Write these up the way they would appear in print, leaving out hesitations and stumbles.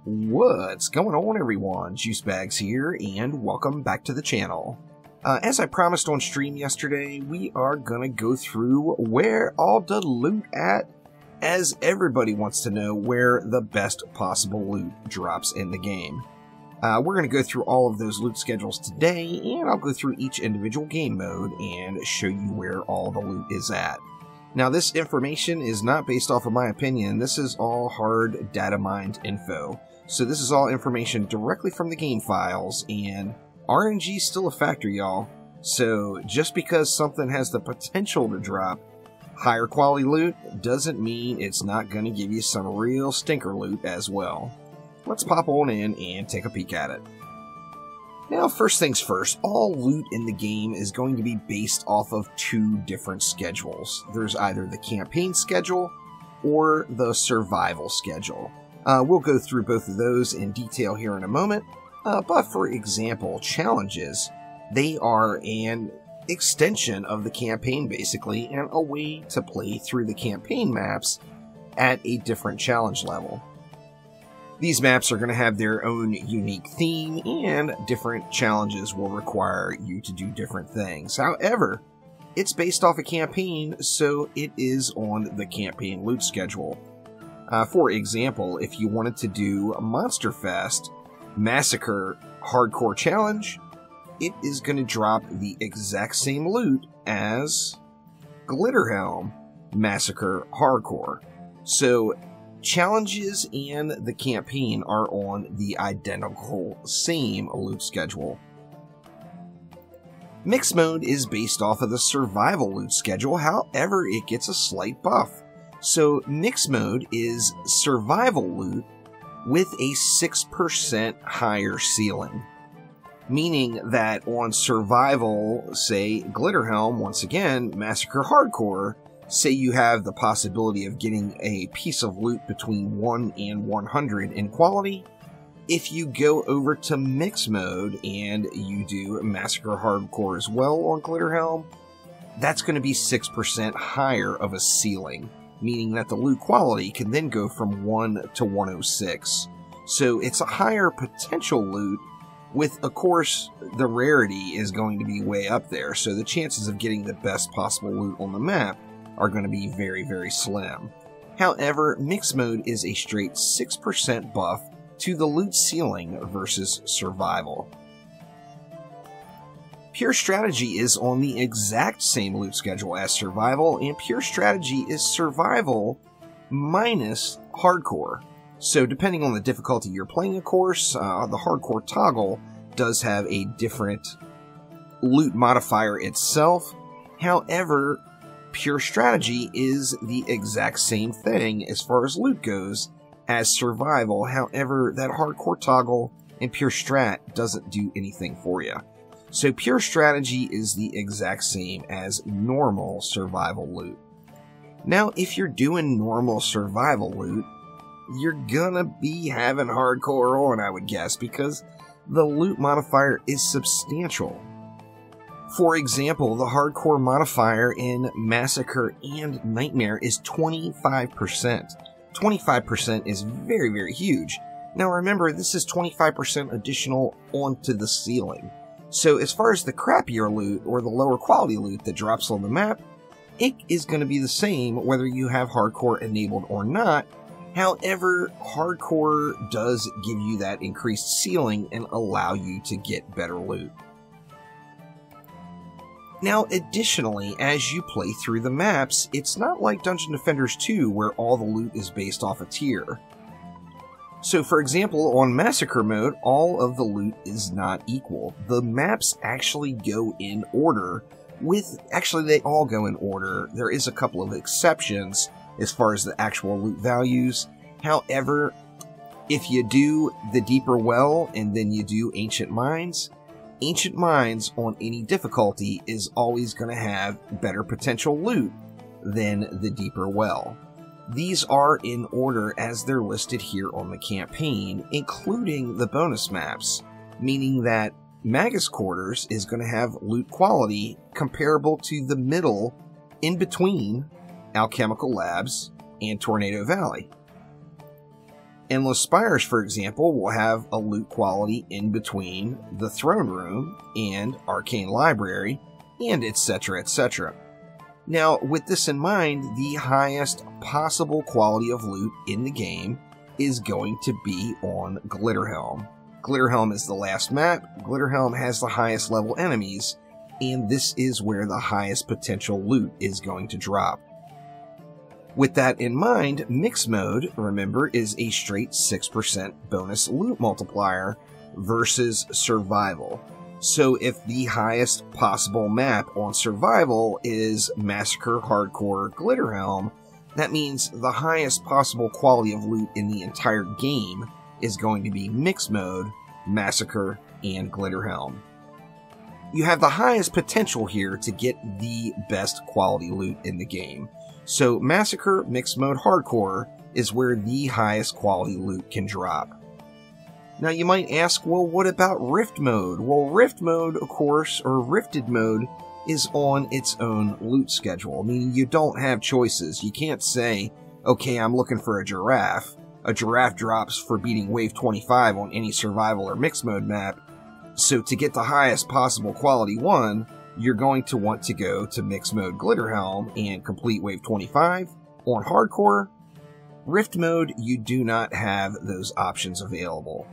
What's going on, everyone? Juicebags here, and welcome back to the channel. As I promised on stream yesterday, we are gonna go through where all the loot at, as everybody wants to know where the best possible loot drops in the game. We're gonna go through all of those loot schedules today, and I'll go through each individual game mode and show you where all the loot is at. Now, this information is not based off of my opinion. This is all hard data mined info. So this is all information directly from the game files, and RNG is still a factor, y'all. So just because something has the potential to drop higher quality loot doesn't mean it's not going to give you some real stinker loot as well. Let's pop on in and take a peek at it. Now, first things first, all loot in the game is going to be based off of two different schedules. There's either the campaign schedule or the survival schedule. We'll go through both of those in detail here in a moment, but for example, challenges, they are an extension of the campaign basically, and a way to play through the campaign maps at a different challenge level. These maps are going to have their own unique theme, and different challenges will require you to do different things. However, it's based off a campaign, so it is on the campaign loot schedule. For example, if you wanted to do Monster Fest Massacre Hardcore Challenge, it is going to drop the exact same loot as Glitterhelm Massacre Hardcore. So challenges and the campaign are on the identical same loot schedule. Mixed mode is based off of the survival loot schedule, however it gets a slight buff. So mixed mode is survival loot with a 6% higher ceiling. Meaning that on survival, say Glitterhelm, once again, Massacre Hardcore, say you have the possibility of getting a piece of loot between 1 and 100 in quality. If you go over to mixed mode and you do Massacre Hardcore as well on Glitterhelm, that's going to be 6% higher of a ceiling, meaning that the loot quality can then go from 1 to 106. So it's a higher potential loot, with, of course, the rarity is going to be way up there, so the chances of getting the best possible loot on the map are going to be very, very slim. However, mixed mode is a straight 6% buff to the loot ceiling versus survival. Pure Strategy is on the exact same loot schedule as survival, and Pure Strategy is survival minus hardcore. So depending on the difficulty you're playing, of course, the hardcore toggle does have a different loot modifier itself. However, Pure Strategy is the exact same thing as far as loot goes as survival. However, that hardcore toggle and Pure Strat doesn't do anything for you. So Pure Strategy is the exact same as normal survival loot. Now, if you're doing normal survival loot, you're gonna be having hardcore on, I would guess, because the loot modifier is substantial. For example, the hardcore modifier in Massacre and Nightmare is 25%. 25% is very, very huge. Now remember, this is 25% additional onto the ceiling. So as far as the crappier loot or the lower quality loot that drops on the map, it is going to be the same whether you have hardcore enabled or not. However, hardcore does give you that increased ceiling and allow you to get better loot. Now, additionally, as you play through the maps, it's not like Dungeon Defenders 2 where all the loot is based off a tier. So, for example, on Massacre mode, all of the loot is not equal. The maps actually go in order actually they all go in order. There is a couple of exceptions as far as the actual loot values. However, if you do the Deeper Well and then you do Ancient Mines on any difficulty is always going to have better potential loot than the Deeper Well. These are in order as they're listed here on the campaign, including the bonus maps, meaning that Magus Quarters is going to have loot quality comparable to the middle in between Alchemical Labs and Tornado Valley. Endless Spires, for example, will have a loot quality in between the Throne Room and Arcane Library, and etc., etc. Now, with this in mind, the highest possible quality of loot in the game is going to be on Glitterhelm. Glitterhelm is the last map. Glitterhelm has the highest level enemies, and this is where the highest potential loot is going to drop. With that in mind, Mix Mode, remember, is a straight 6% bonus loot multiplier versus Survival. So if the highest possible map on Survival is Massacre Hardcore Glitterhelm, that means the highest possible quality of loot in the entire game is going to be Mix Mode, Massacre, and Glitterhelm. You have the highest potential here to get the best quality loot in the game. So Massacre, Mixed Mode, Hardcore is where the highest quality loot can drop. Now you might ask, well, what about Rift Mode? Well, Rift Mode, of course, or Rifted Mode, is on its own loot schedule, meaning you don't have choices. You can't say, okay, I'm looking for a giraffe. A giraffe drops for beating Wave 25 on any Survival or Mixed Mode map. So to get the highest possible quality one, you're going to want to go to Mixed Mode Glitterhelm and complete Wave 25. On Hardcore, Rift Mode, you do not have those options available.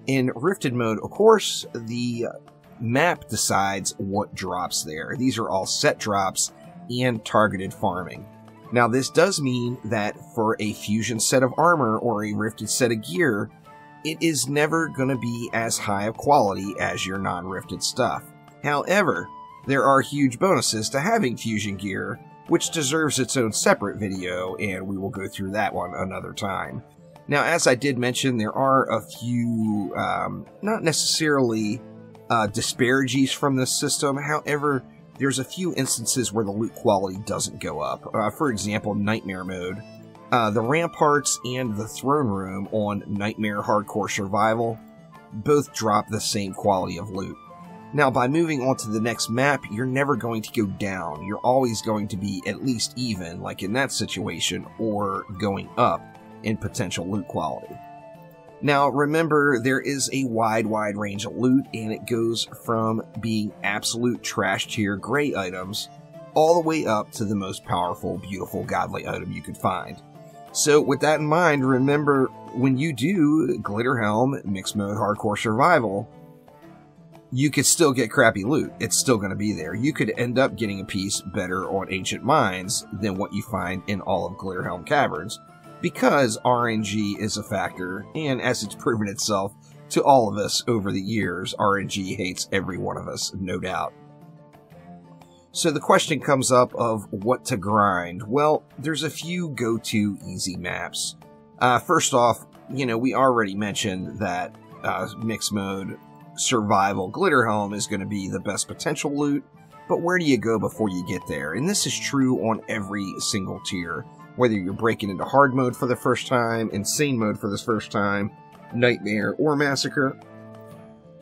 In Rifted Mode, of course, the map decides what drops there. These are all set drops and targeted farming. Now, this does mean that for a fusion set of armor or a rifted set of gear, it is never going to be as high of quality as your non-rifted stuff. However, there are huge bonuses to having fusion gear, which deserves its own separate video, and we will go through that one another time. Now, as I did mention, there are a few, not necessarily disparities from this system. However, there's a few instances where the loot quality doesn't go up. For example, Nightmare Mode. The Ramparts and the Throne Room on Nightmare Hardcore Survival both drop the same quality of loot. Now, by moving on to the next map, you're never going to go down. You're always going to be at least even, like in that situation, or going up in potential loot quality. Now, remember, there is a wide range of loot, and it goes from being absolute trash tier gray items all the way up to the most powerful, beautiful, godly item you could find. So, with that in mind, remember, when you do Glitterhelm, Mixed Mode, Hardcore Survival, you could still get crappy loot. It's still going to be there. You could end up getting a piece better on Ancient Mines than what you find in all of Glitterhelm Caverns, because RNG is a factor, and as it's proven itself to all of us over the years, RNG hates every one of us, no doubt. So the question comes up of what to grind. Well, there's a few go-to easy maps. First off, we already mentioned that Mixed Mode Survival Glitterhelm is going to be the best potential loot, but where do you go before you get there? And this is true on every single tier. Whether you're breaking into hard mode for the first time, insane mode for the first time, Nightmare, or Massacre,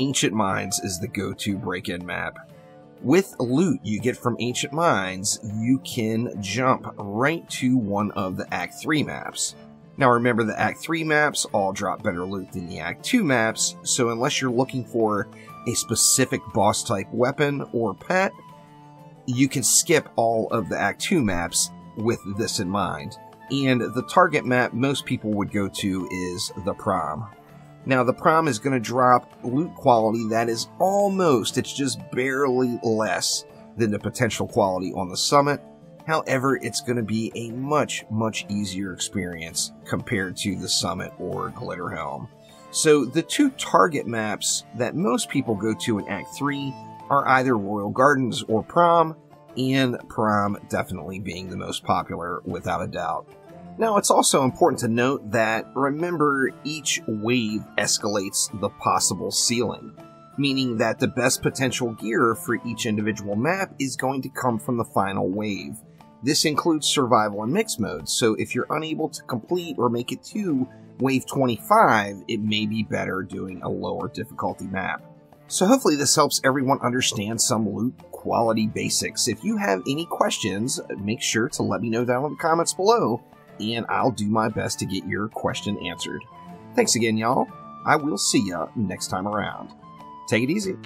Ancient Mines is the go-to break-in map. With loot you get from Ancient Mines, you can jump right to one of the Act 3 maps. Now remember, the Act 3 maps all drop better loot than the Act 2 maps, so unless you're looking for a specific boss-type weapon or pet, you can skip all of the Act 2 maps with this in mind. And the target map most people would go to is the Prom. Now, the Prom is going to drop loot quality that is almost, it's just barely less than the potential quality on the Summit. However, it's going to be a much easier experience compared to the Summit or Glitterhelm. So the two target maps that most people go to in Act 3 are either Royal Gardens or Prom, and Prom definitely being the most popular without a doubt. Now, it's also important to note that, remember, each wave escalates the possible ceiling, meaning that the best potential gear for each individual map is going to come from the final wave. This includes Survival and Mixed Mode, so if you're unable to complete or make it to Wave 25, it may be better doing a lower difficulty map. So hopefully this helps everyone understand some loot quality basics. If you have any questions, make sure to let me know down in the comments below, and I'll do my best to get your question answered. Thanks again, y'all. I will see ya next time around. Take it easy.